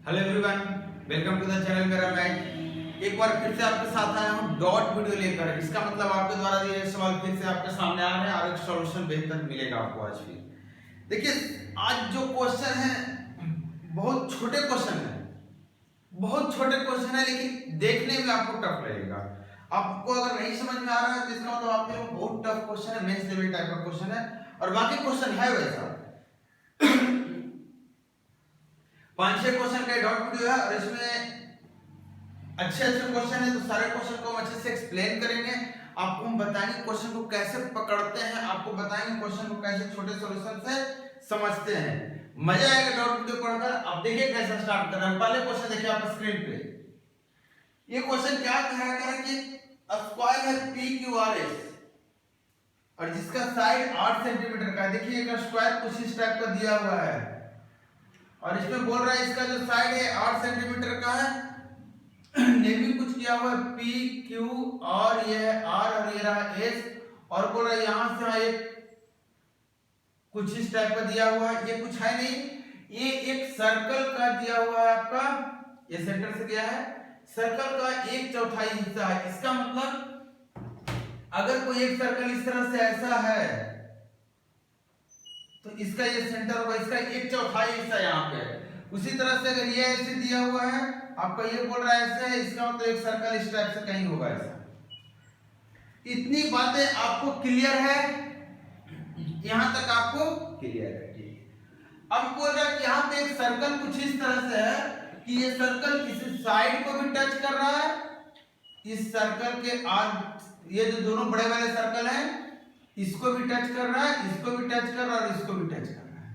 Hello everyone, welcome to the channel. मेरा मैं एक बार फिर से आपके साथ आया हूँ डॉट वीडियो लेकर। इसका मतलब आपके द्वारा दिए गए सवाल फिर से आपके सामने आ रहे हैं और एक सॉल्यूशन बेहतर मिलेगा आपको आज भी। देखिए, आज जो क्वेश्चन है बहुत छोटे क्वेश्चन है, बहुत छोटे क्वेश्चन है, लेकिन देखने में आपको टफ लगेगा। आपको अगर नहीं समझ में आ रहा है तो इसका मतलब आपके लिए बहुत टफ क्वेश्चन है, मेंस लेवल टाइप का क्वेश्चन है। और बाकी क्वेश्चन है वैसा 5-6 क्वेश्चन का डॉट वीडियो है और इसमें अच्छे क्वेश्चन है, तो सारे क्वेश्चन को हम अच्छे से एक्सप्लेन करेंगे। आपको हम बताएंगे क्वेश्चन को कैसे पकड़ते हैं, आपको बताएंगे क्वेश्चन को कैसे छोटे सॉल्यूशन से समझते हैं। मजा आएगा डॉट वीडियो पढ़कर। अब देखिए कैसे स्टार्ट कर रहे हैं। पहले क्वेश्चन देखिए आप स्क्रीन पे। ये क्वेश्चन क्या कह रहा है कि स्क्वायर है PQRS और जिसका साइड 8 सेंटीमीटर का है। देखिए एक स्क्वायर कुछ इस टाइप का दिया हुआ है और इसमें बोल रहा है इसका जो साइड है 8 सेंटीमीटर का है। नेमी कुछ किया हुआ है PQ और ये है R और ये रहा S और बोल रहा है यहां से एक कुछ इस टाइप का दिया हुआ है। ये कुछ है नहीं, ये एक सर्कल का दिया हुआ है आपका, ये सेंटर से गया है, सर्कल का 1/4 हिस्सा है। इसका मतलब अगर कोई एक सर्कल इस तरह से ऐसा है तो इसका ये सेंटर होगा, इसका 1/4 हिस्सा यहाँ पे है। उसी तरह से अगर ये ऐसे दिया हुआ है, आपका ये बोल रहा है ऐसे है, इसका मतलब एक सर्कल इस टाइप से कहीं होगा ऐसा। इतनी बातें आपको क्लियर है, यहां तक आपको क्लियर है। ठीक, अब बोल रहा है कि यहाँ पे एक सर्कल कुछ इस तरह से है कि ये सर्कल किसी साइड को भी टच कर रहा है, इस सर्कल के ये जो दोनों बड़े वाले सर्कल हैं इसको भी टच कर रहा है, इसको भी टच कर रहा है और इसको भी टच कर रहा है।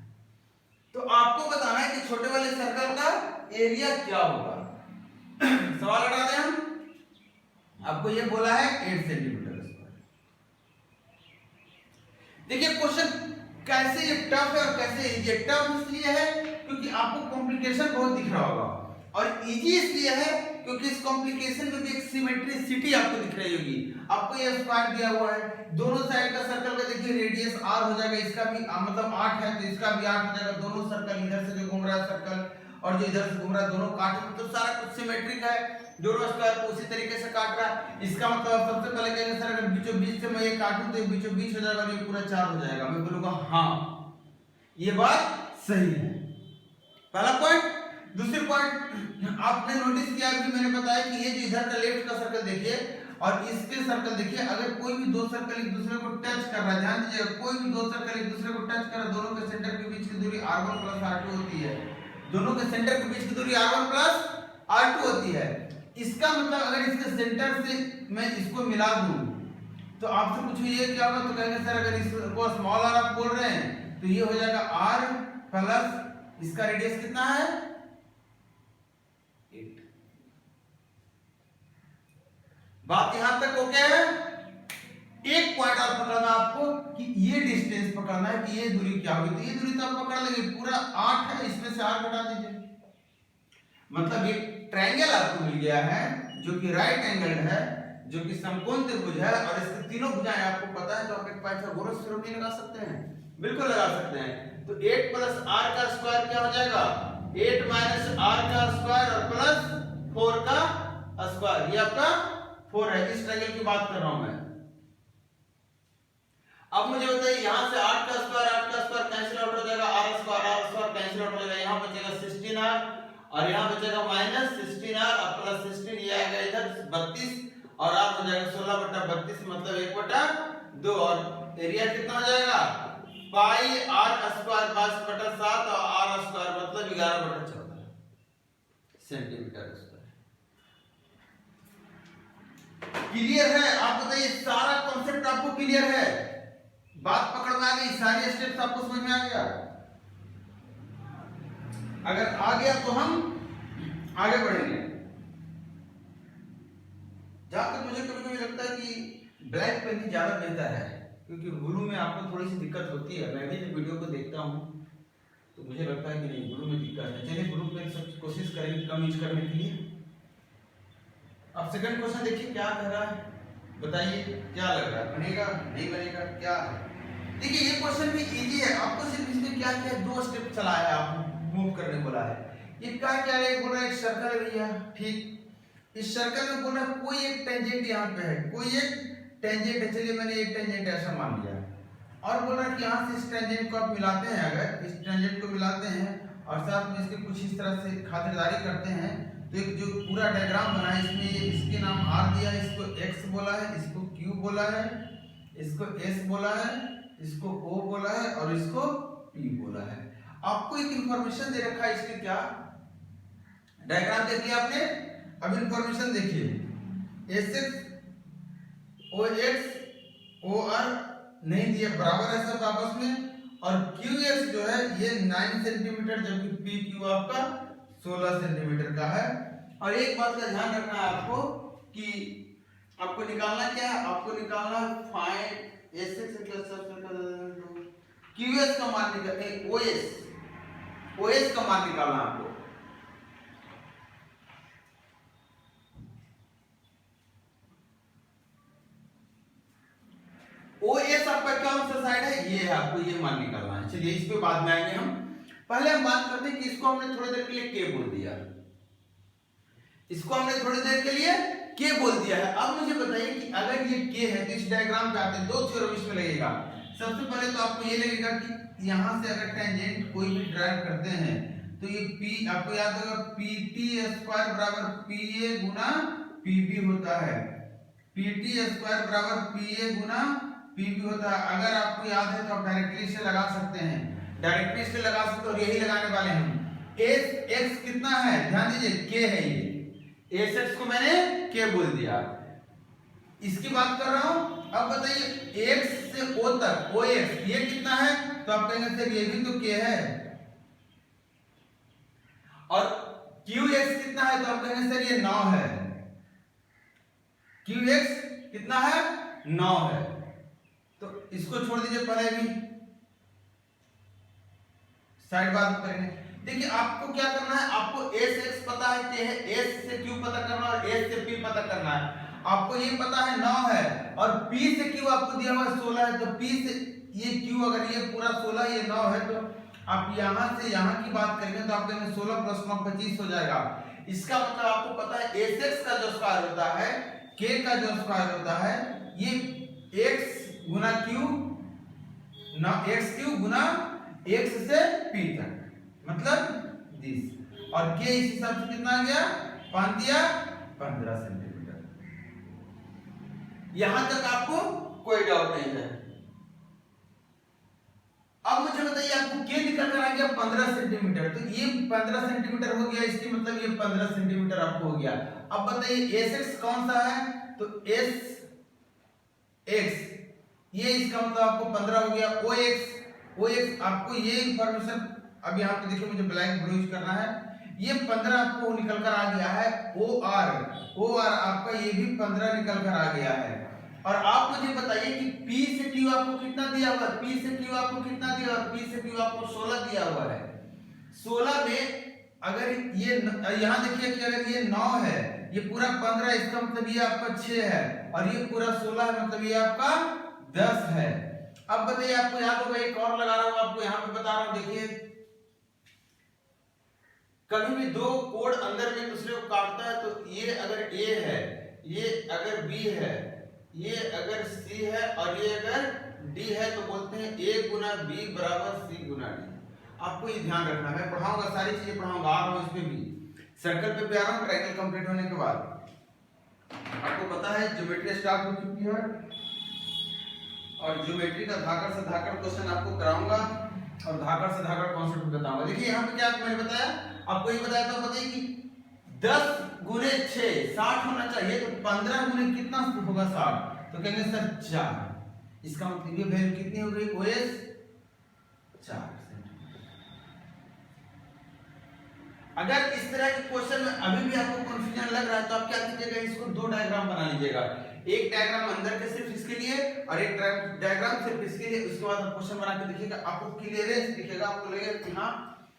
तो आपको बताना है कि छोटे वाले सर्कल का एरिया क्या होगा। सवाल हटा दें हम। आपको ये बोला है 8 सेंटीमीटर स्क्वायर। देखिए क्वेश्चन कैसे ये टफ है और कैसे इजी। टफ इसलिए है क्योंकि आपको कॉम्प्लिकेशन बहुत दिख रहा होगा और इजी इसलिए है क्योंकि इस कॉम्प्लिकेशन में भी एक सिमेट्रिसिटी आपको दिख रही होगी। आपको ये स्क्वायर दिया हुआ है, दोनों साइड का सर्कल का देखिए रेडियस r हो जाएगा, इसका भी मतलब 8 है तो इसका भी 8 हो जाएगा। दोनों सर्कल इधर से जो घूम रहा है सर्कल और जो इधर से घूम रहा है दोनों काट, तो सारा कुछ सिमेट्रिक है, दोनों स्क्वायर को उसी तरीके से काट रहा है। इसका मतलब सबसे पहले कहेंगे सर अगर बीचों बीच से मैं ये काटूं तो बीचों बीच हो जाएगा और ये पूरा 4 हो जाएगा। मैं बोलूंगा हाँ ये बात सही है, पहला पॉइंट। दूसरी पॉइंट आपने नोटिस किया कि मैंने बताया कि ये जो इधर का लेफ्ट का सर्कल देखिए और इसके सर्कल देखिए, अगर कोई भी दो सर्कल एक दूसरे को टच कर रहा है, ध्यान दीजिएगा, कोई भी दो सर्कल एक दूसरे को टच कर रहा है, दोनों के सेंटर के बीच की दूरी r1 + r2 होती है। दोनों के सेंटर के बीच की दूरी r1 + r2 होती है। इसका मतलब अगर इसके सेंटर से मैं इसको मिला दूं तो आपसे पूछो ये क्या होगा, तो कहेंगे सर अगर इसको स्मॉल r आप बोल रहे हैं तो ये हो जाएगा r प्लस इसका रेडियस कितना है 8। बात यहां तक हो गया है। एक पॉइंट और पकड़ना आपको कि ये डिस्टेंस पकड़ना है कि ये दूरी क्या होगी। तो ये दूरी तो आप पकड़ लेंगे, पूरा 8 है, इसमें से 8 घटा दीजिए, मतलब एक ट्रायंगल आपको मिल गया है जो कि राइट एंगल्ड है, जो कि समकोण त्रिभुज है और इसके तीनों भुजाएं आपको पता है, तो आप एक पाइथागोरस थ्योरम लगा सकते हैं, बिल्कुल लगा सकते हैं। तो 8 + r का स्क्वायर क्या हो जाएगा 8 - r का स्क्वायर और प्लस 4 का स्क्वायर, ये आपका 4 है। इस ट्रायंगल की बात कर रहा हूं मैं। अब मुझे बताइए यहां से 8 का स्क्वायर कैंसिल आउट हो जाएगा, r स्क्वायर कैंसिल आउट हो जाएगा, यहां बचेगा 16r और यहां बचेगा -16r और प्लस 16 ये आएगा इधर 32 और r हो जाएगा 16/32 मतलब 1/2 और एरिया कितना हो जाएगा पाई r स्क्वायर 22/7 और r स्क्वायर मतलब 11/14 सेंटीमीटर स्क्वायर। क्लियर है? आप बताइए सारा कॉन्सेप्ट आपको क्लियर है, बात पकड़ में आ गई, सारे स्टेप्स आपको समझ में आ गया? अगर आ गया तो हम आगे बढ़ेंगे। जहां तक मुझे कभी कभी लगता है कि ब्लैक पेन ही ज्यादा बेहतर है क्योंकि ब्लू में आपको थोड़ी सी दिक्कत होती है। मैं भी जब वीडियो को देखता हूं तो मुझे लगता है कि नहीं ब्लू में दिक्कत है। चलिए ब्लू पेन सब कोशिश करेंगे कम यूज करने के लिए। अब सेकंड क्वेश्चन देखिए क्या कह रहा है, बताइए क्या लग रहा है, बनेगा नहीं बनेगा क्या है। देखिए ये क्वेश्चन भी इजी है, आपको सिर्फ इसमें क्या किया 2 स्टेप चलाया है, आप मूव करने बोला है। ये क्या है, बोल रहा है एक सर्कल है भैया, ठीक। इस सर्कल में बोल रहा है कोई एक टेंजेंट यहाँ पे है, कोई एक टेंजेंट है, चलिए मैंने एक टेंजेंट ऐसा मान लिया, और बोल रहा है कि यहाँ से इस टेंजेंट को आप मिलाते हैं, अगर इस टेंजेंट को मिलाते हैं और साथ में इसके कुछ इस तरह से खातिरदारी करते हैं, तो एक जो पूरा डायग्राम बना है इसमें इसके नाम R दिया है, इसको X बोला है, इसको Q बोला है, इसको S बोला है, इसको O बोला है और इसको P बोला है। आपको एक इंफॉर्मेशन दे रखा है, इसके क्या डायग्राम देख लिया आपने, अब इंफॉर्मेशन देखिए, SX OX OR नहीं दिया, बराबर है सब आपस में, और QX जो है ये 9 सेंटीमीटर, जबकि PQ आपका 16 सेंटीमीटर का है। और एक बात का ध्यान रखना है आपको कि आपको निकालना क्या है, आपको निकालना फाइंड SX QS का मान निकालना, OS का मान निकालना आपको। OS आपका कौन सा साइड है, ये है, आपको ये मान निकालना है। चलिए इस पे बाद में आएंगे हम, पहले हम बात करते हैं कि इसको हमने थोड़ी देर के लिए K बोल दिया, इसको हमने थोड़ी देर के लिए K बोल दिया है। अब मुझे बताइए कि अगर ये K है तो इस डायग्राम पे आते हैं, दो थ्योरम इसमें लगेगा। सबसे पहले तो आपको ये लगेगा कि यहां से अगर टेंजेंट कोई भी ड्राइव करते हैं तो ये P आपको याद होगा PT स्क्वायर बराबर PA गुना PB होता है, PT स्क्वायर बराबर PA गुना PB होता है। अगर आपको याद है तो आप डायरेक्टली इसे लगा सकते हैं, डायरेक्टली इसे लगा सकते हो, और यही लगाने वाले हैं। X कितना है, ध्यान दीजिए K है, ये SX को मैंने K बोल दिया, इसकी बात कर रहा हूं। अब बताइए X से O तक OX ये कितना है, तो आप कहेंगे सर ये भी तो K है, और QX कितना है, तो आप कहेंगे सर ये 9 है, QX कितना है 9 है। तो इसको छोड़ दीजिए, पहले भी साइड बात करेंगे। देखिए आपको क्या करना है, आपको SX पता है K है, S से Q पता करना है और S से P पता करना है। आपको ये पता है 9 है और P से Q आपको दिया हुआ 16 है, तो P से ये Q अगर ये पूरा 16 ये 9 है, तो आप यहां से यहां की बात करेंगे तो आप कहेंगे 16 + 9 25 हो जाएगा। इसका मतलब आपको पता है SX का जो स्क्वायर होता है, K का जो स्क्वायर होता है, ये X गुना Q ना XQ गुना X से P तक, मतलब 20, और K इस हिसाब से कितना आ गया, 5 दिया 15 सेंटीमीटर। यहां तक आपको कोई डाउट नहीं है। अब मुझे बताइए आपको K निकल कर आ गया 15 सेंटीमीटर, तो ये 15 सेंटीमीटर हो गया, इसकी मतलब ये 15 सेंटीमीटर आपको हो गया। अब बताइए SX कौन सा है, तो SX ये इसका मतलब आपको 15 हो गया। OX आपको ये इंफॉर्मेशन, अब यहाँ पे देखिए मुझे ब्लैक ब्लू यूज करना है, ये 15 आपको निकल कर आ गया है। OR आपका ये भी 15 निकल कर आ गया है। और आप मुझे बताइए कि P से Q आपको कितना दिया हुआ है, P से Q आपको कितना दिया हुआ है, P से Q आपको 16 दिया हुआ है। 16 में अगर ये यहाँ देखिए कि अगर ये 9 है, ये पूरा 15, इसका मतलब ये आपका 6 है, और ये पूरा 16 है, मतलब ये आपका 10 है। अब बताइए आपको याद होगा, एक और लगा रहा हूं आपको यहाँ पे बता रहा हूं, देखिए कभी भी दो कोड अंदर में दूसरे को काटता है, तो ये अगर A है, ये अगर B है, ये अगर C है और ये अगर D है, तो बोलते हैं A गुना B बराबर C गुना D। आपको ये ध्यान रखना है, मैं पढ़ाऊंगा सारी चीजें पढ़ाऊंगा, आ रहा हूं इसमें भी, सर्कल पे भी आ रहा हूं, ट्रायंगल कंप्लीट होने के बाद। आपको पता है ज्योमेट्री स्टार्ट हो चुकी है, और ज्योमेट्री का धाकड़ से धाकड़ क्वेश्चन आपको कराऊंगा, और धाकड़ से धाकड़ कॉन्सेप्ट बताऊंगा। देखिए यहाँ पे क्या मैंने बताया, आपको ये बताया था, बताइए कि 10 गुने 6 60 होना चाहिए, तो 15 गुने कितना होगा 60, तो कहेंगे सर 4। इसका मतलब ये वैल्यू कितनी हो गई, OS 4 सेंटीमीटर। अगर इस तरह के क्वेश्चन में अभी भी आपको कंफ्यूजन लग रहा है, तो आप क्या कीजिएगा, इसको दो डायग्राम बना लीजिएगा, एक डायग्राम अंदर के सिर्फ इसके लिए और एक डायग्राम सिर्फ इसके लिए। उसके बाद आप क्वेश्चन बना के देखिएगा, आपको क्लियरेंस दिखेगा, आपको लगेगा कि हाँ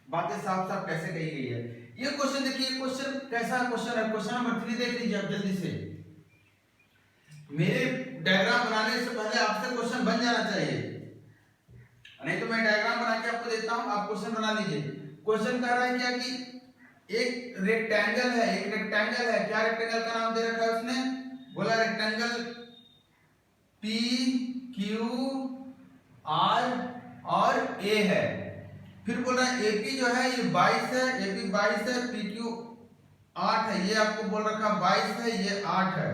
बातें साफ साफ कैसे कही गई है। ये क्वेश्चन देखिए, क्वेश्चन कैसा क्वेश्चन है, क्वेश्चन नंबर 3 देख लीजिए आप जल्दी से। मेरे डायग्राम बनाने से पहले आपसे क्वेश्चन बन जाना चाहिए, नहीं तो मैं डायग्राम बना के आपको देता हूं, आप क्वेश्चन बना लीजिए। क्वेश्चन कह रहा है क्या कि एक रेक्टेंगल है, एक रेक्टेंगल है, क्या रेक्टेंगल का नाम दे रखा है उसने, बोला रेक्टेंगल पी क्यू आर और ए है। फिर बोल रहा है एपी जो है ये 22 है, एपी 22 है, पीक्यू 8 है, ये आपको बोल रखा 22 है, ये 8 है,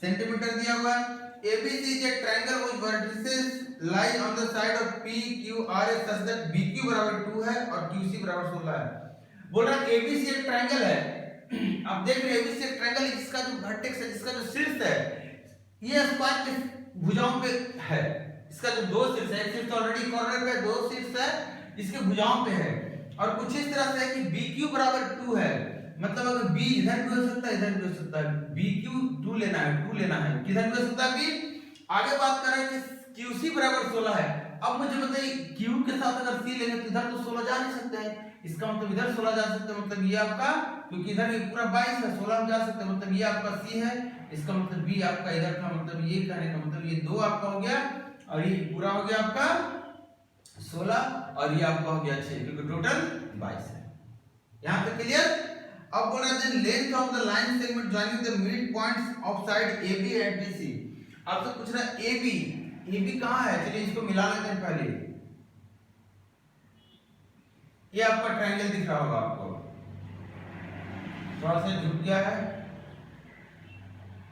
सेंटीमीटर दिया हुआ है। ABC is a triangle whose vertices lie on the side of PQRA such that BQ बराबर 2 है और QC बराबर 16 है। बोल रहा है ABC एक ट्रायंगल है। अब देख रहे हैं ABC एक ट्रायंगल है जिसका जो वर्टेक्स है, जिसका जो शीर्ष है, ये स्क्वायर के भुजाओं पे है। इसका जो दो शीर्ष है, एक शीर्ष ऑलरेडी कॉर्नर पे, दो शीर्ष है इसके भुजाओं पे है। और कुछ इस तरह से है कि BQ बराबर 2 है, मतलब अगर B इधर भी हो सकता है, इधर भी हो सकता है, BQ 2 लेना है, 2 लेना है, किधर भी हो सकता है B। आगे बात कर रहे हैं कि QC बराबर 16 है। अब मुझे बताइए Q के साथ अगर C लेंगे तो इधर तो 16 जा नहीं सकते हैं, इसका मतलब इधर 16 जा सकते हैं, मतलब ये आपका, क्योंकि इधर ये पूरा 22 है, 16 हम जा सकते हैं, मतलब ये आपका C है, इसका मतलब B आपका इधर था, मतलब ये कहने का मतलब ये 2 आपका हो गया और ये पूरा हो गया आपका 16 और ये आपका हो गया 6, क्योंकि टोटल 22 है। यहां तक क्लियर। अब बोल रहा है length of the line segment joining the mid points of side AB and BC। आपसे पूछ रहा है AB कहां है, चलिए इसको मिला लेते हैं पहले। ये आपका ट्रायंगल दिख रहा होगा आपको, थोड़ा सा झुक गया है।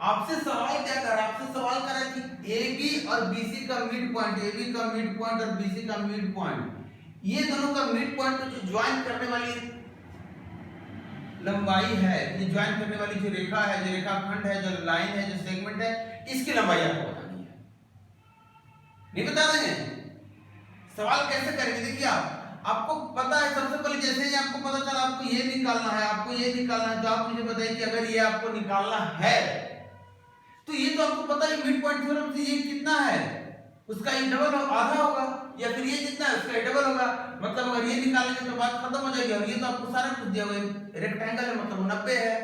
आपसे सवाल क्या कर रहा है, आपसे सवाल कर रहा है कि AB और BC का मिड पॉइंट, AB का मिड पॉइंट और BC का मिड पॉइंट, ये दोनों का मिड पॉइंट को जो ज्वाइन करने वाली लंबाई है, ये ज्वाइन करने वाली जो रेखा है, जो रेखाखंड है, जो लाइन है, जो सेगमेंट है, इसकी लंबाई आपको बतानी है। नहीं बता देंगे, सवाल कैसे करेंगे, देखिए आपको पता है, सबसे पहले जैसे ही आपको पता चला आपको ये निकालना है, आपको ये निकालना है, तो आप मुझे बताइए कि अगर ये आपको निकालना है तो ये तो आपको पता है मिड पॉइंट थ्योरम से ये कितना है, उसका ये डबल आधा होगा, या फिर ये जितना है उसका डबल होगा, मतलब अगर ये निकालेंगे तो बात खत्म हो जाएगी। और ये तो आपको सारा कुछ दिया हुआ है, रेक्टेंगल है मतलब 90 है,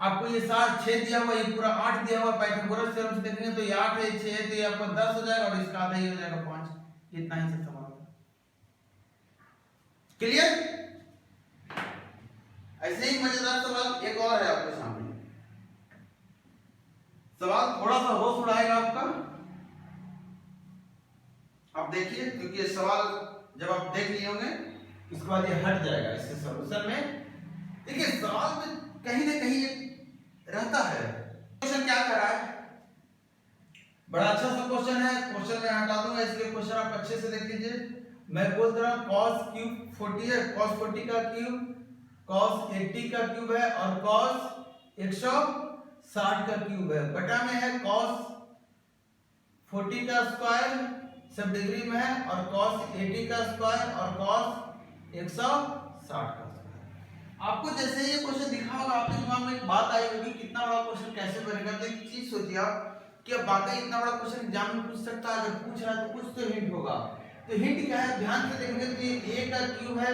आपको ये 7 6 दिया हुआ, ये पूरा 8 दिया हुआ, पाइथागोरस थ्योरम से देखेंगे तो ये 8 है, 6 है, तो ये आपको 10 हो जाएगा और इसका आधा ही हो जाएगा 5, इतना ही सब सवाल होगा। क्लियर। ऐसे ही मजेदार सवाल एक और है आपके सामने, सवाल थोड़ा सा होश उड़ाएगा आपका। आप देखिए, क्योंकि ये सवाल जब आप देख लिए होंगे उसके बाद ये हट जाएगा इससे सॉल्यूशन में। देखिए सवाल में कहीं ना कहीं रहता है। क्वेश्चन क्या कर रहा है, बड़ा अच्छा सा क्वेश्चन है, क्वेश्चन में हटा दूंगा इसलिए क्वेश्चन आप अच्छे से देख लीजिए। मैं बोल रहा हूं cos क्यूब 40 है, cos 40 का क्यूब cos 80 का क्यूब है और cos 160 का क्यूब है, बटा में है cos 40 का स्क्वायर सब डिग्री में है और cos 80 का स्क्वायर और cos 160 का स्क्वायर। आपको जैसे ये क्वेश्चन दिखा होगा आपके दिमाग में एक बात आई होगी, कितना बड़ा क्वेश्चन कैसे बनेगा। तो एक चीज सोचिए आप कि अब वाकई इतना बड़ा क्वेश्चन एग्जाम में पूछ सकता है, अगर पूछ रहा है तो कुछ तो हिंट होगा। तो हिंट क्या है, ध्यान से देखेंगे तो ये A का क्यूब है,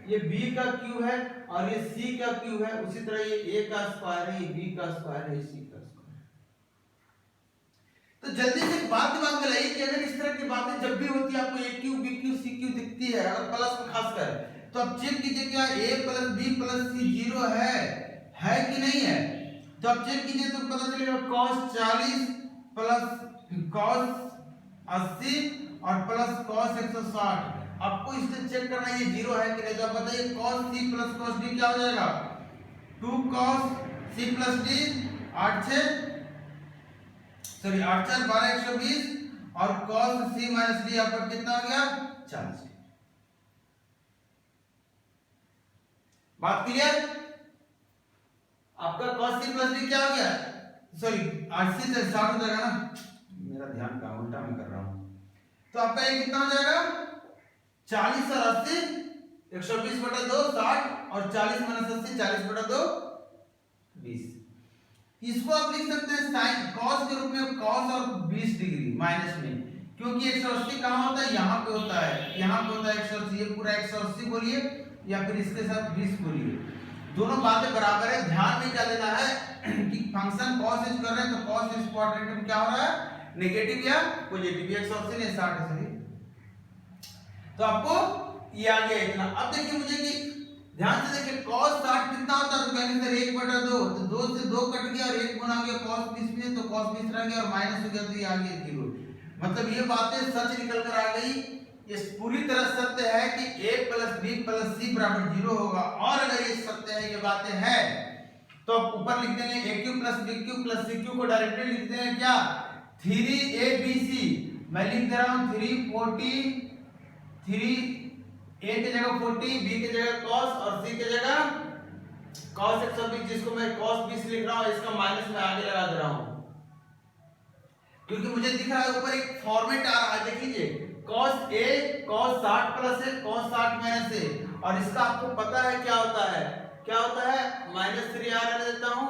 ये B का क्यूब है और ये C का क्यूब है, उसी तरह ये A का स्क्वायर है, ये B का स्क्वायर है, ये C का स्क्वायर है। तो जल्दी से बात दिमाग में लाइए कि अगर इस तरह की बातें जब भी होती है, आपको A cube B cube C cube दिखती है अगर प्लस में खासकर, तो आप चेक कीजिए क्या A plus B plus C 0 है कि नहीं है। तो आप चेक कीजिए तो पता चलेगा cos 40 प्लस cos 80 और प्लस cos 160। आपको इससे चेक करना है ये 0 है कि नहीं। तो आप बताइए cos C plus cos D क्या हो जाएगा, 2 cos C प्लस D 8 4 12 120 और cos C माइनस D आपका कितना हो गया 40। बात क्लियर। आपका cos C प्लस D क्या हो गया, सॉरी 80 से 60 हो जाएगा ना, मेरा ध्यान का उल्टा मैं कर रहा हूं। तो आपका ये कितना हो जाएगा 40 और 80 120 बटा 2 60 और 40 माइनस 80 40 बटा 2 20। इसको आप लिख सकते हैं साइन cos के रूप में, cos और 20 डिग्री माइनस में, क्योंकि 180 कहां होता है, यहां पे होता है, यहां पे होता है 180, ये पूरा 180 बोलिए या फिर इसके साथ 20 बोलिए, दोनों बातें बराबर है। ध्यान में क्या देना है कि फंक्शन cos h कर रहे हैं तो cos इस क्वाड्रेंट में क्या हो रहा है, नेगेटिव या पॉजिटिव, 180 नहीं 60 सही। तो आपको ये आ गया इतना। अब देखिए मुझे कि ध्यान से देखिए cos 60 कितना होता है, तो कहेंगे सर 1/2, तो 2 से 2 कट गया और 1 गुना हो गया cos 20 में, तो cos 20 रह गया और माइनस हो गया तो ये आ गया 0। मतलब ये बातें सच निकल कर आ गई। ये पूरी तरह सत्य है कि a + b + c = 0 होगा, और अगर ये सत्य है, ये बातें हैं, तो अब ऊपर लिख देंगे aq + bq + cq को डायरेक्टली लिख देंगे क्या, 3abc। मैं लिख दे रहा हूं 340, 3 a की जगह 40, b की जगह cos और c की जगह cos 120, जिसको मैं cos 20 लिख रहा हूं, इसका माइनस में आगे लगा दे रहा हूं, क्योंकि मुझे दिख रहा है ऊपर एक फॉर्मेट आ रहा है। देख लीजिए cos a cos 60 प्लस है cos 60 माइनस है, और इसका आपको पता है क्या होता है, क्या होता है, -3 आ रहने देता हूं,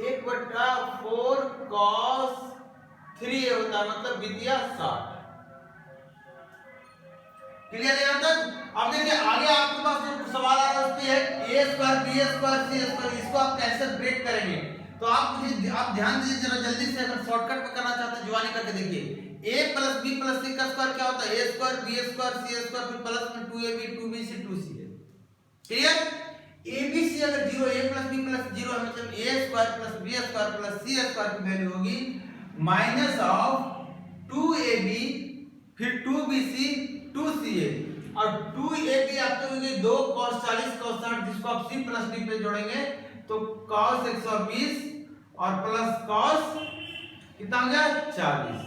1/4 cos 3a होता है, मतलब विद्या 60। क्लियर है यहां तक? अब देखिए आगे आपके पास जो सवाल आ रहा है उसमें है a² b² c², इसको आप कैसे ब्रेक करेंगे, तो आप ध्यान दीजिए जरा जल्दी से, अगर शॉर्टकट में करना चाहते हैं जुबानी करके देखिए। a + b + c का स्क्वायर क्या होता है, a² b² c² फिर प्लस में 2ab 2bc 2c है। क्लियर? abc अगर 0, a + b + 0 है, मतलब a² + b² + c² की वैल्यू होगी -2ab फिर 2bc 2ca, और 2ab आपको होगी 2 cos 40 cos 60, जिसको आप c + d पे जोड़ेंगे तो cos 120 और प्लस cos कितना हो गया 40।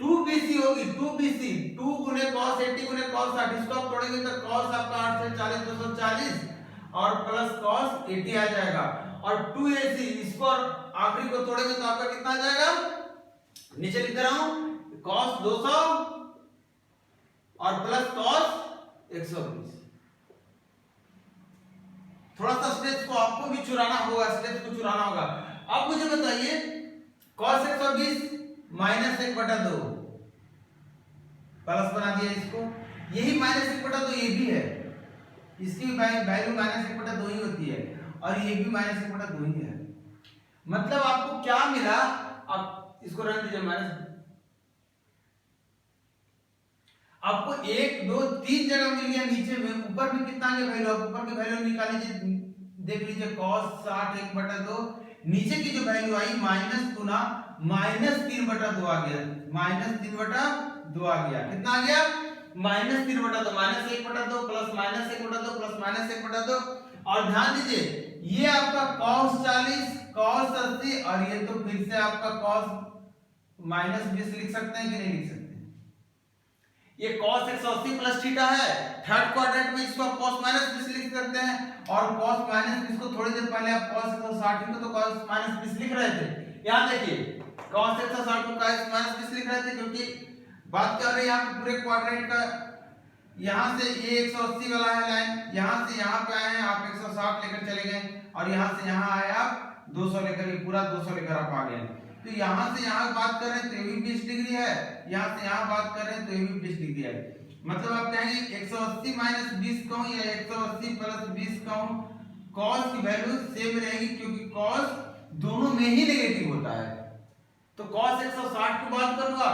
2bc होगी 2bc 2 गुने cos 80 गुने cos 60, इसको आप तोड़ेंगे तो cos आपका 8 से 40 240 और प्लस cos 80 आ जाएगा, और 2ac इसको आखिरी को तोड़ेंगे तो आपका कितना आ जाएगा, नीचे लिख रहा हूं cos 200 और प्लस cos 120। थोड़ा सा स्टेप्स को आपको भी चुराना होगा, स्टेप्स को चुराना होगा। अब मुझे बताइए cos 120 -1/2 प्लस बना दिया इसको, यही -1/2 ये भी है, इसकी वैल्यू -1/2 ही होती है, और ये भी -1/2 ही है। मतलब आपको क्या मिला, अब इसको रख दीजिए माइनस, आपको 1 2 3 जगह मिल गया, नीचे में ऊपर में कितना आ गया वैल्यू, आप ऊपर की वैल्यू निकाल लीजिए, देख लीजिए cos 60 1/2, नीचे की जो वैल्यू आई माइनस गुना -3/2 आ गया, -3/2 आ गया, कितना आ गया -3/2, -1/2 प्लस -1/2 प्लस -1/2, और ध्यान दीजिए ये आपका cos 40 cos 80, और ये तो फिर से आपका cos -20 लिख सकते हैं कि नहीं लिख सकते, ये cos 180 प्लस थीटा है, थर्ड क्वाड्रेंट में इसको आप cos -20 लिख सकते हैं, और cos -20 को थोड़ी देर पहले आप cos 160 को तो cos -20 लिख रहे थे, यहां देखिए cos 160 को cos -20 लिख रहे थे, क्योंकि बात कर रहे हैं यहां पे पूरे क्वाड्रेंट का, यहां से ये 180 वाला है लाइन, यहां से यहां पे आए हैं आप 160 लेकर चले गए, और यहां से यहां आए आप 200 लेकर, ये पूरा 200 लेकर आप आ गए, तो यहां से यहां बात कर रहे हैं तो ये भी 20 डिग्री है, यहां से यहां बात कर रहे हैं तो ये भी 20 डिग्री है, मतलब आप कहेंगे 180 - 20 कहूं या 180 + 20 कहूं, cos की वैल्यू सेम रहेगी, क्योंकि cos दोनों में ही नेगेटिव होता है, तो cos 160 की बात करूंगा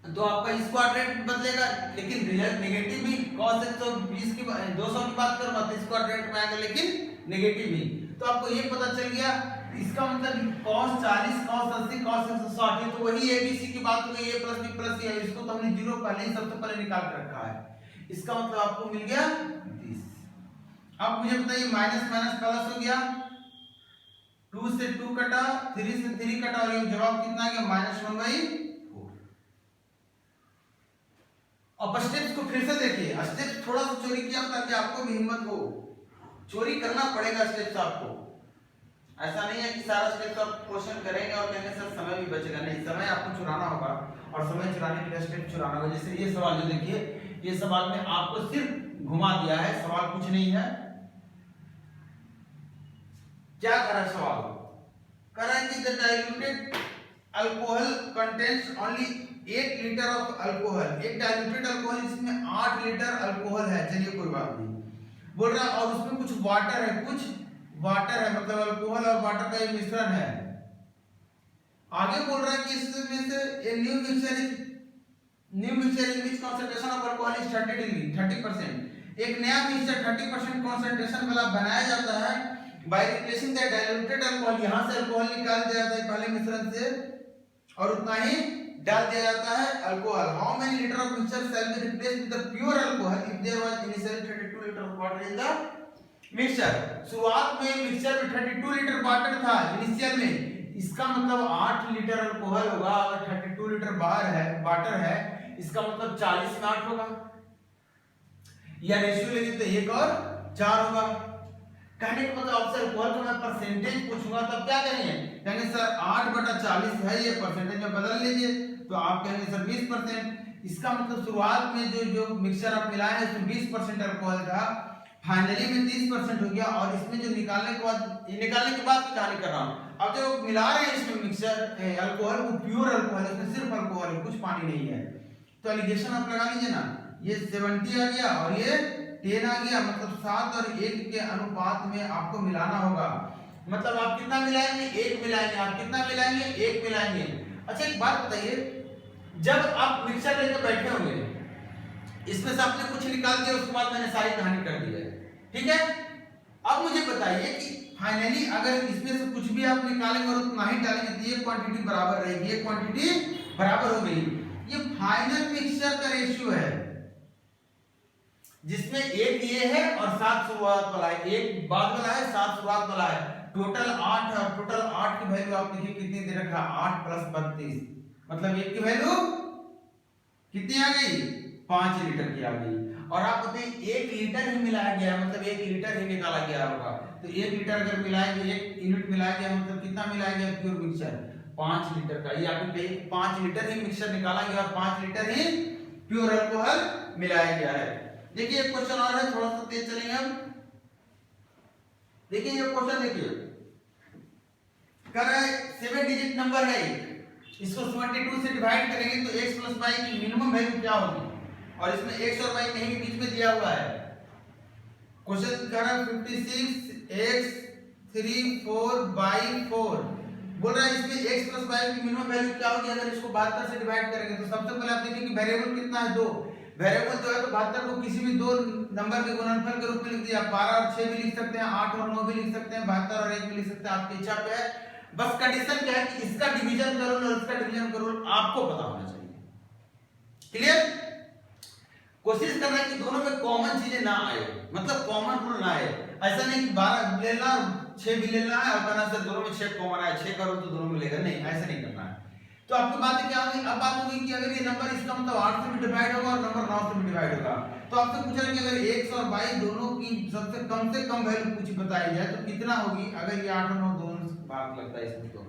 तो आपका इस क्वाड्रेंट बदलेगा, लेकिन रियल नेगेटिव भी, cos 120 की 200 की बात करूंगा तो इस क्वाड्रेंट में आएगा, लेकिन नेगेटिव भी, तो आपको ये पता चल गया, इसका मतलब cos 40 cos 80 cos 160, तो वही abc की बात हो गई, a + b + c है, इसको तो हमने जीरो पहले ही सबसे पहले निकाल कर रखा है, इसका मतलब आपको मिल गया 30। अब मुझे बताइए माइनस माइनस प्लस हो गया, 2 से 2 कटा, 3 से 3 कटा, और ये जवाब कितना आ गया -1/4। अब स्टेप्स को फिर से देखिए, स्टेप्स थोड़ा सा चोरी किया ताकि आपको भी हिम्मत हो, चोरी करना पड़ेगा स्टेप्स आपको, ऐसा नहीं है कि सारा स्टेप्स आप क्वेश्चन करेंगे और कहेंगे सर समय भी बचेगा, नहीं, समय आपको चुराना होगा, और समय चुराने के लिए स्टेप चुराना होगा। जैसे ये सवाल जो देखिए, ये सवाल में आपको सिर्फ घुमा दिया है, सवाल कुछ नहीं है, क्या कर रहा है सवाल, कह रहा है कि the diluted alcohol contains only 8 litre of alcohol, एक डाइल्यूटेड अल्कोहल जिसमें 8 लीटर अल्कोहल है, चलिए कोई बात नहीं, बोल रहा है, और उसमें कुछ वाटर है, कुछ वाटर है, मतलब अल्कोहल और वाटर का एक मिश्रण है। आगे बोल रहा है कि इसमें से a new mixture in which concentration of alcohol is 30 degree 30%, एक नया मिक्सचर 30% कंसंट्रेशन वाला बनाया जाता है by replacing the diluted alcohol. यहां से अल्कोहल निकाल दिया जाता है पहले मिश्रण से और उतना ही डाल दिया जाता है alcohol. How many litre of mixture shall be replaced with the pure alcohol if there was initially 32 litre of water in the mixture. शुरुआत में मिक्सचर में 32 लीटर वाटर था इनिशियल में, इसका मतलब 8 लीटर अल्कोहल होगा। अगर 32 लीटर बाहर है वाटर है, इसका मतलब 40 में 8 होगा, या रेशियो लेंगे तो 1 और 4 होगा। कहने का मतलब आपसे अल्कोहल का मैं परसेंटेज पूछूंगा तब क्या करेंगे, कहेंगे सर 8/40 है, ये परसेंटेज में बदल लीजिए, तो आप कहेंगे सर 20%। इसका मतलब शुरुआत में जो मिक्सचर आप मिलाए हैं उसमें 20% अल्कोहल था, फाइनली में 30% हो गया। और इसमें जो निकालने के बाद की कहानी कर रहा हूँ। अब जो मिला रहे हैं इसमें मिक्सचर अल्कोहल, वो प्योर अल्कोहल है, उसमें सिर्फ अल्कोहल है, कुछ पानी नहीं है। तो एलिगेशन आप लगा लीजिए ना, ये 70 आ गया और ये 10 आ गया, मतलब 7 और 1 के अनुपात में आपको मिलाना होगा। मतलब आप कितना मिलाएंगे, 1 मिलाएंगे। आप कितना मिलाएंगे, 1 मिलाएंगे। अच्छा एक बात बताइए, जब आप मिक्सचर लेकर बैठे होंगे, इसमें से आपने कुछ निकाल दिया, उसके बाद मैंने सारी कहानी कर दी है, ठीक है। अब मुझे बताइए कि फाइनली अगर इसमें से कुछ भी आप निकालेंगे और उतना ही डालेंगे तो ये क्वांटिटी बराबर रहेगी, ये क्वांटिटी बराबर हो गई। ये फाइनल मिक्सचर का रेशियो है जिसमें 1 ये है और 7 शुरुआत वाला है, 1 बाद वाला है, 7 शुरुआत वाला है। टोटल 8 है और टोटल 8 की वैल्यू आप देखिए कितनी दे रखा है, 8 + 32, मतलब 1 की वैल्यू कितनी आ गई, 5 लीटर की आ गई। और आप बताइए 1 लीटर ही मिलाया गया है, मतलब 1 लीटर ही निकाला गया होगा। तो 1 लीटर अगर मिलाया गया, 1 यूनिट मिलाया गया, मतलब कितना मिलाया गया प्योर मिक्सचर, 5 लीटर का। ये आपको कहीं 5 लीटर ही मिक्सचर निकाला गया और 5 लीटर ही प्योर अल्कोहल मिलाया गया है। देखिए एक क्वेश्चन और है, थोड़ा सा तेज चलेंगे हम। देखिए ये क्वेश्चन देखिए, कर रहा है 7 डिजिट नंबर है, इसको 72 से डिवाइड करेंगे तो x + y की मिनिमम वैल्यू क्या होगी, और इसमें x और y कहीं के बीच में दिया हुआ है। क्वेश्चन कर रहा है 56x 3/4 बोल रहा है इसमें x + y की मिनिमम वैल्यू क्या होगी अगर इसको 72 से डिवाइड करेंगे। तो सबसे पहले आप देखिए कि वेरिएबल कितना है, 2 वेरिएबल जो है तो 72 को किसी भी 2 नंबर के गुणनफल के रूप में लिख दिया। 12 और 6 भी लिख सकते हैं, 8 और 9 भी लिख सकते हैं, 72 और 1 भी लिख सकते हैं, आपकी इच्छा पे है। बस कंडीशन क्या है कि इसका डिवीजन का रूल और इसका डिवीजन का रूल आपको पता होना चाहिए। क्लियर? कोशिश करना है कि दोनों में कॉमन चीजें ना आए, मतलब कॉमन रूल ना आए। ऐसा नहीं कि 12 लेना 6 भी लेना है और कहना सर दोनों में 6 कॉमन आए, 6 करो तो दोनों में लेगा, नहीं ऐसा नहीं करना है। तो आपकी बात क्या होगी, अब बात होगी कि अगर ये नंबर इसका मतलब 8 से भी डिवाइड होगा और नंबर 9 से भी डिवाइड होगा, तो आपसे पूछा कि अगर x और y दोनों की सबसे कम वैल्यू कुछ बताई जाए तो कितना होगी। अगर ये 8 और 9 दोनों से भाग लगता है इसमें, तो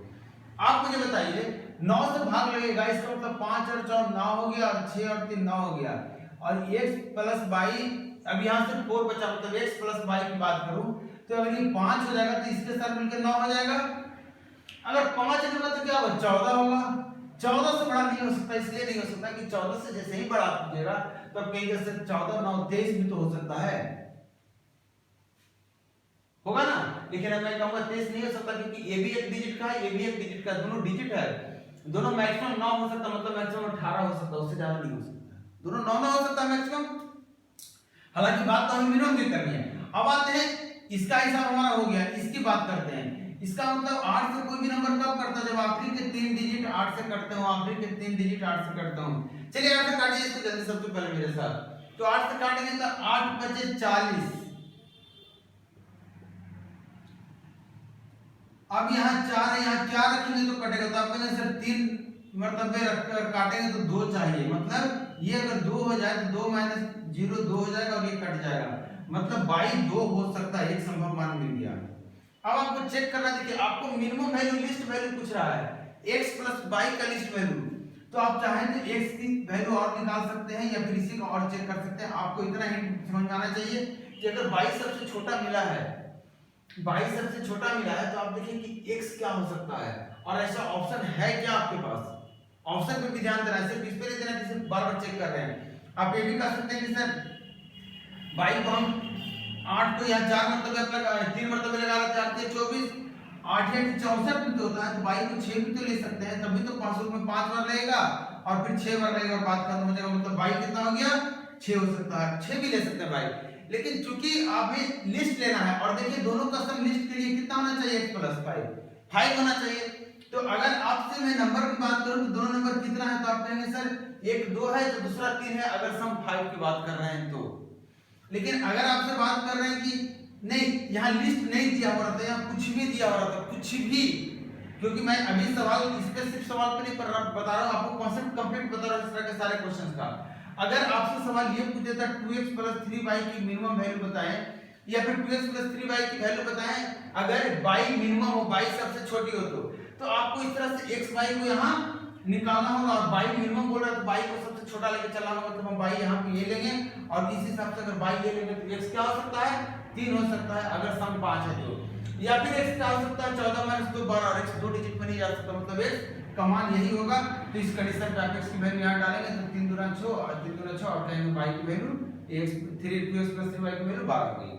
आप मुझे बताइए 9 से भाग लगेगा, इसका मतलब 5 और 4 9 हो गया और 6 और 3 9 हो गया, और x + y अब यहाँ से 4 बचा, मतलब x + y की बात करूं तो अगर ये 5 हो जाएगा तो इसके साथ मिलकर 9 हो जाएगा। अगर 5 होगा तो क्या होगा, 14 होगा। 14 से बड़ा नहीं हो सकता, इसलिए नहीं हो सकता कि 14 से जैसे ही बड़ा कीजिएगा तो अब कहेंगे सर 14 9 23 भी तो हो सकता है, होगा ना। लेकिन अब मैं कहूंगा 23 नहीं हो सकता क्योंकि ये भी एक डिजिट का है, ये भी एक डिजिट का, दोनों डिजिट है, दोनों मैक्सिमम 9 हो सकता, मतलब मैक्सिमम 18 हो सकता, उससे ज्यादा नहीं हो सकता, दोनों 9 हो सकता मैक्सिमम। हालांकि बात तो हमें मिनिमम की करनी है। अब आते हैं इसका हिसाब हमारा हो गया, इसकी बात करते हैं। इसका मतलब 8 से कोई भी नंबर कब करता है, जब आखिरी के 3 डिजिट 8 से कटते हो, आखिरी के 3 डिजिट 8 से कटते हो। चलिए 8 से काटिए इसको जल्दी सबसे पहले मेरे साथ, तो 8 से काटेंगे तो 8 × 5 = 40। अब यहाँ 4 है, यहाँ 4 रखेंगे तो कटेगा, तो आप कहेंगे सर 3 मर्तबे रखकर काटेंगे तो 2 चाहिए, मतलब ये अगर 2 हो जाए तो 2 - 0 2 हो जाएगा और ये कट जाएगा, मतलब 2 हो सकता है, एक संभव मान मिल गया। अब आपको चेक करना है, देखिए आपको मिनिमम वैल्यू लिस्ट वैल्यू पूछ रहा है, x + y का लिस्ट वैल्यू, तो आप चाहें तो x की वैल्यू और निकाल सकते हैं या फिर इसी को और चेक कर सकते हैं। आपको इतना ही समझ में आना चाहिए कि अगर y सबसे छोटा मिला है, y सबसे छोटा मिला है, तो आप देखिए कि x क्या हो सकता है, और ऐसा ऑप्शन है क्या आपके पास। ऑप्शन पे भी ध्यान देना है, सिर्फ इस पे नहीं देना कि सिर्फ बार-बार चेक कर रहे हैं। आप ये भी कह सकते हैं कि सर y को हम 8 को यहाँ 4 मरतबे 3 मरतबे लगा रहा है, 4 × 24 8 × 64 भी तो होता है, तो y को 6 भी तो ले सकते हैं, तभी तो 500 में 5 बार लगेगा और फिर 6 बार लगेगा, बात खत्म हो जाएगा, मतलब y कितना हो गया 6 हो सकता है, 6 भी ले सकते हैं भाई। लेकिन चूंकि हमें लिस्ट लेना है और देखिए दोनों का सम लिस्ट के लिए कितना होना चाहिए, x प्लस 5 होना चाहिए। तो अगर आपसे मैं नंबर की बात करूं तो दोनों नंबर कितना है, तो आप कहेंगे सर एक 2 है तो दूसरा 3 है, अगर सम 5 की बात कर रहे हैं तो। लेकिन अगर आपसे बात कर रहे हैं कि नहीं, यहाँ लिस्ट नहीं दिया हुआ रहता, यहाँ कुछ भी दिया हुआ रहता, कुछ भी, क्योंकि मैं अभी सवाल इस पे सिर्फ सवाल पे नहीं बता रहा हूँ, आपको कॉन्सेप्ट कंप्लीट बता रहा हूँ इस तरह के सारे क्वेश्चंस का। अगर आपसे सवाल ये पूछ देता 2x प्लस 3y की मिनिमम वैल्यू बताएं, या फिर 2x प्लस 3y की वैल्यू बताएं, अगर y मिनिमम हो, y सबसे छोटी हो, तो आपको इस तरह से x y को यहाँ निकालना होगा, और y मिनिमम बोल रहा है तो y को सबसे छोटा लेके चलना होगा, तो हम y यहाँ पे ये लेंगे, और इस हिसाब से अगर y ये लेंगे तो x क्या हो सकता है, 3 हो सकता है अगर सम 5 है तो, या फिर x क्या हो सकता है 14 माइनस 2 12, और x 2 डिजिट में नहीं जा सकता, मतलब x का मान यही होगा। तो इस कंडीशन पे आप x की वैल्यू यहाँ डालेंगे तो 3 दूना 6 और 3 दूना 6 और कहेंगे y की वैल्यू 2x प्लस 3y की वैल्यू 12 होगी।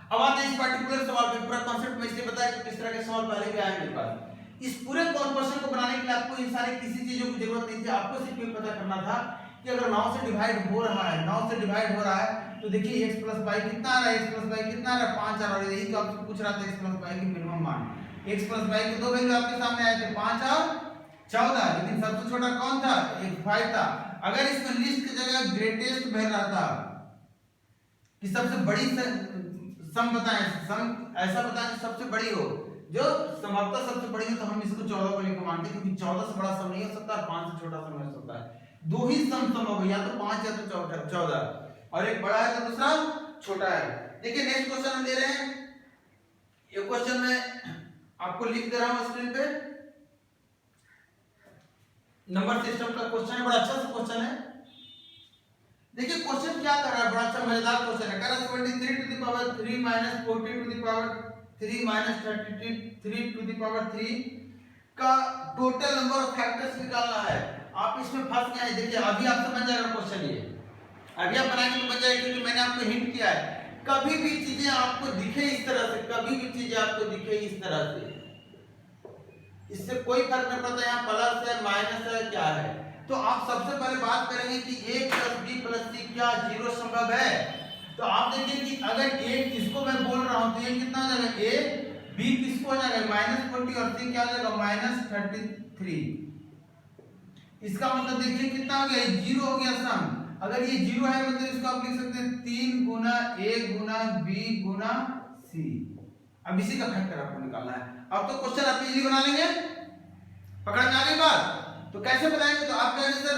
अब आते हैं इस पर्टिकुलर सवाल पे, पूरा कांसेप्ट मैं इसलिए बताया कि किस तरह के सवाल पहले भी आए मेरे पास। इस पूरे क्वेश्चन को बनाने के लिए आपको इन सारे किसी चीजों की जरूरत नहीं थी, आपको सिर्फ ये पता करना था कि अगर 9 से डिवाइड हो रहा है, 9 से डिवाइड हो रहा है, तो देखिए x प्लस y कितना आ रहा है, x प्लस y कितना आ रहा है 5 आ रहा है, यही तो आपसे पूछ रहा था x प्लस y की मिनिमम मान। x प्लस y के दो वैल्यू आपके सामने आए थे 5 और 14, लेकिन सबसे छोटा कौन था, 5 था। अगर इसमें लिस्ट की जगह ग्रेटेस्ट बह रहा था कि सबसे बड़ी सम बताएं, सम ऐसा बताएं कि सबसे बड़ी हो, जो संभवतः सबसे बड़ी हो, तो हम इसको 14 को लेकर मानते हैं, क्योंकि 14 से बड़ा सम नहीं हो सकता और 5 से छोटा सम हो सकता है। दो ही सम संभव है, या तो 5 या तो 14, और एक बड़ा है तो दूसरा छोटा है। देखिए नेक्स्ट क्वेश्चन हम ले रहे हैं, ये क्वेश्चन मैं आपको लिख दे रहा हूं स्क्रीन पे, नंबर सिस्टम का क्वेश्चन है, बड़ा अच्छा सा क्वेश्चन है। देखिए क्वेश्चन क्या कर रहा है, बड़ा अच्छा मजेदार क्वेश्चन है। कह रहा है 73 to the power 3 minus 40 to the power 3 minus 33 to the power 3 का टोटल नंबर ऑफ फैक्टर्स निकालना है। आप इसमें फंस गए हैं, देखिए अभी आपसे बन जाएगा क्वेश्चन, ये अभी आप बनाएंगे तो बन जाएगा, क्योंकि मैंने आपको हिंट किया है, कभी भी चीजें आपको दिखे इस तरह से, कभी भी चीजें आपको दिखे इस तरह से, इससे कोई फर्क नहीं पड़ता यहाँ प्लस है माइनस है क्या है। तो आप सबसे पहले बात करेंगे कि a plus b plus c क्या जीरो संभव है। तो आप देखिए कि अगर a इसको मैं बोल रहा हूं तो ये कितना हो जाएगा, a b किसको हो जाएगा -40 और c क्या हो जाएगा -33। इसका मतलब देखिए कितना हो गया, जीरो हो गया सम। अगर ये जीरो है मतलब इसको आप लिख सकते हैं 3 गुना a Guna b Guna c। अब इसी का फैक्टर आपको निकालना है। अब तो क्वेश्चन आप इजीली बना लेंगे, पकड़ में आ गई बात। तो कैसे बताएंगे, तो आप कहेंगे सर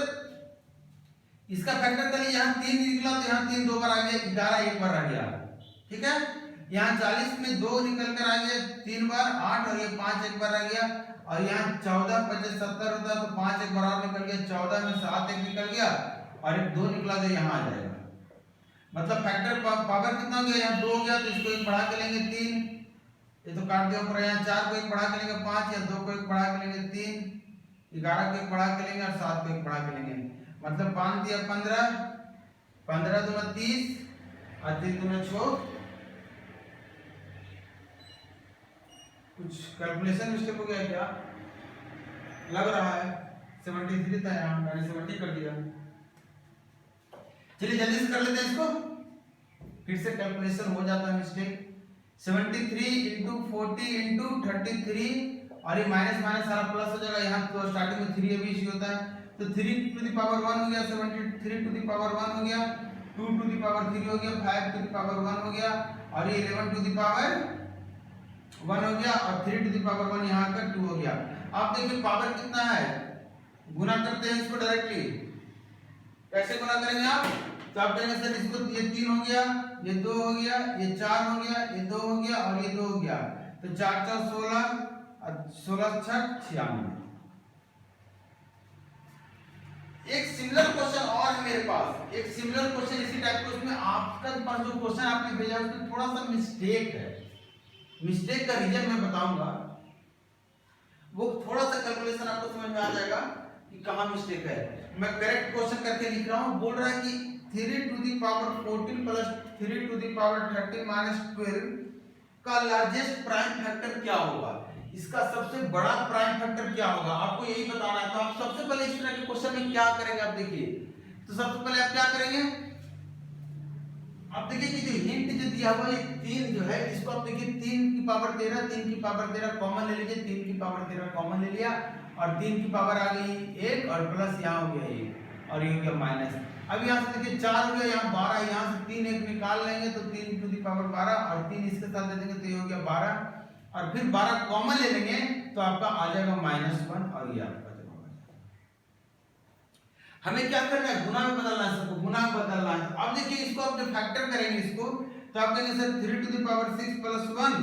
इसका फैक्टर करिए, यहाँ 3 निकला तो यहाँ 3 दो बार आ गया, 11 एक बार आ गया, ठीक है। यहाँ 40 में 2 निकल कर आ गया 3 बार, 8 और ये 5 एक बार आ गया, और यहाँ 14 25 70 होता है तो 5 एक बार और निकल गया, 14 में 7 एक निकल गया और एक 2 निकला तो यहाँ आ जाएगा। मतलब फैक्टर पावर कितना हो गया, यहाँ 2 हो गया तो इसको एक बढ़ा के लेंगे 3, ये तो काट दिया ऊपर, यहाँ 4 को एक बढ़ा के लेंगे 5, या 2 को एक बढ़ा के लेंगे 3, 11 को एक बढ़ा के लेंगे और 7 को एक बढ़ा के लेंगे, मतलब 5 दिया 15, 15 दूना 30 और 3 दूना 6। कुछ कैलकुलेशन मिस्टेक हो गया क्या, लग रहा है 73 था, यहाँ मैंने 70 कर दिया। चलिए जल्दी से कर लेते हैं इसको, फिर से कैलकुलेशन हो जाता है मिस्टेक। 73 इंटू 40 इंटू 33 और ये माइनस माइनस सारा प्लस हो जाएगा, यहाँ तो स्टार्टिंग में 3 अभी इश्यू होता है, तो 3 टू द पावर 1 हो गया, 73 टू द पावर 1 हो गया, 2 टू द पावर 3 हो गया, 5 टू द पावर 1 हो गया, और ये 11 टू द पावर 1 हो गया, और 3 टू द पावर 1 यहाँ का 2 हो गया। आप देखिए पावर कितना है, गुना करते हैं इसको डायरेक्टली। कैसे गुना करेंगे आप, तो आप कहेंगे सर इसको, ये 3 हो गया, ये 2 हो गया, ये 4 हो गया, ये 2 हो गया और ये 2 हो गया, तो 4 4 16 और 16 6 96। एक सिमिलर क्वेश्चन और है मेरे पास, एक सिमिलर क्वेश्चन इसी टाइप का, उसमें आपका पास जो क्वेश्चन आपने भेजा है उसमें थोड़ा सा मिस्टेक है। मिस्टेक का रीजन मैं बताऊंगा, वो थोड़ा सा कैलकुलेशन आपको समझ में आ जाएगा कि कहां मिस्टेक है। मैं करेक्ट क्वेश्चन करके लिख रहा हूं, बोल रहा है कि 3 to the power 14 plus 3 to the power 30 minus 12 का लार्जेस्ट प्राइम फैक्टर क्या होगा, इसका सबसे बड़ा प्राइम फैक्टर क्या होगा, आपको यही बताना है। तो आप सबसे पहले इस तरह के क्वेश्चन में क्या करेंगे, आप देखिए, तो सबसे पहले आप क्या करेंगे, अब देखिए कि जो हिंट जो दिया हुआ है 3 जो है इसको आप देखिए 3 की पावर 13 3 की पावर 13 कॉमन ले लीजिए, 3 की पावर 13 कॉमन ले लिया और 3 की पावर आ गई 1 और प्लस यहाँ हो गया 1 और ये हो गया माइनस। अब यहाँ से देखिए 4 हो गया, यहाँ 12, यहाँ से 3 1 निकाल लेंगे तो 3 टू दी पावर 12 और 3 इसके साथ दे देंगे तो ये हो गया 12 और फिर 12 कॉमन ले लेंगे तो आपका आ जाएगा -1 और ये आपका जवाब आ जाएगा। हमें क्या करना है, गुना में बदलना है, सबको गुना में बदलना है। अब देखिए इसको आप जब फैक्टर करेंगे इसको तो आप कहेंगे sir 3 to the power 6 plus 1,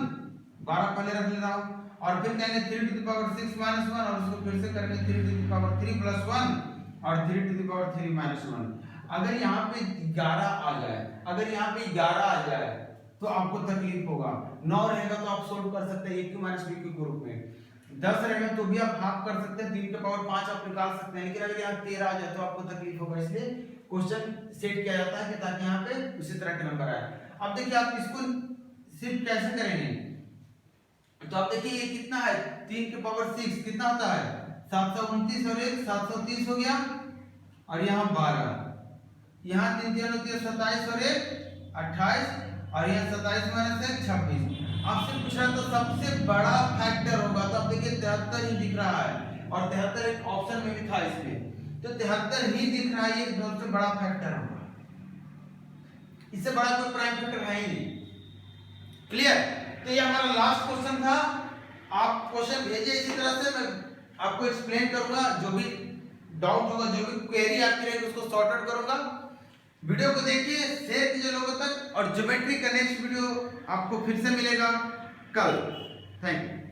12 पहले रख ले रहा हूं और फिर कहेंगे 3 टू द पावर 6 माइनस 1 और उसको फिर से करेंगे 3 टू द पावर 3 प्लस 1 और 3 टू द पावर 3 माइनस 1। अगर यहाँ पे 11 आ जाए, अगर यहाँ पे 11 आ जाए तो आपको तकलीफ होगा। 9 रहेगा तो आप सोल्व कर सकते हैं a Q minus b Q के रूप में, 10 रहेगा तो भी आप हाफ कर सकते हैं, 3 के पावर 5 आप निकाल सकते हैं, लेकिन अगर यहाँ 13 आ जाए तो आपको तकलीफ होगा। इसलिए क्वेश्चन सेट किया जाता है कि ताकि यहाँ पे उसी तरह के नंबर आए। अब देखिए आप इसको सिर्फ कैसे करेंगे तो आप देखिए ये कितना है, 3 के पावर 6 कितना होता है 729 और 1 730 हो गया और यहाँ 12, यहाँ 3 3 होती है 27 और 1 28 और यहाँ 27 माइनस 1 26। आपसे पूछ रहा तो सबसे बड़ा फैक्टर होगा तो आप देखिए 73 ही दिख रहा है और 73 एक ऑप्शन में भी था इसमें, तो 73 ही दिख रहा है, ये सबसे बड़ा फैक्टर होगा, इससे बड़ा कोई प्राइम फैक्टर है ही नहीं। क्लियर? तो ये हमारा लास्ट क्वेश्चन था। आप क्वेश्चन भेजिए, इसी तरह से मैं आपको एक्सप्लेन करूंगा, जो भी डाउट होगा, जो भी क्वेरी आपकी रहेगी उसको सॉर्ट आउट करूंगा। वीडियो को देखिए, शेयर कीजिए लोगों तक और ज्योमेट्री का नेक्स्ट वीडियो आपको फिर से मिलेगा कल। Thank you.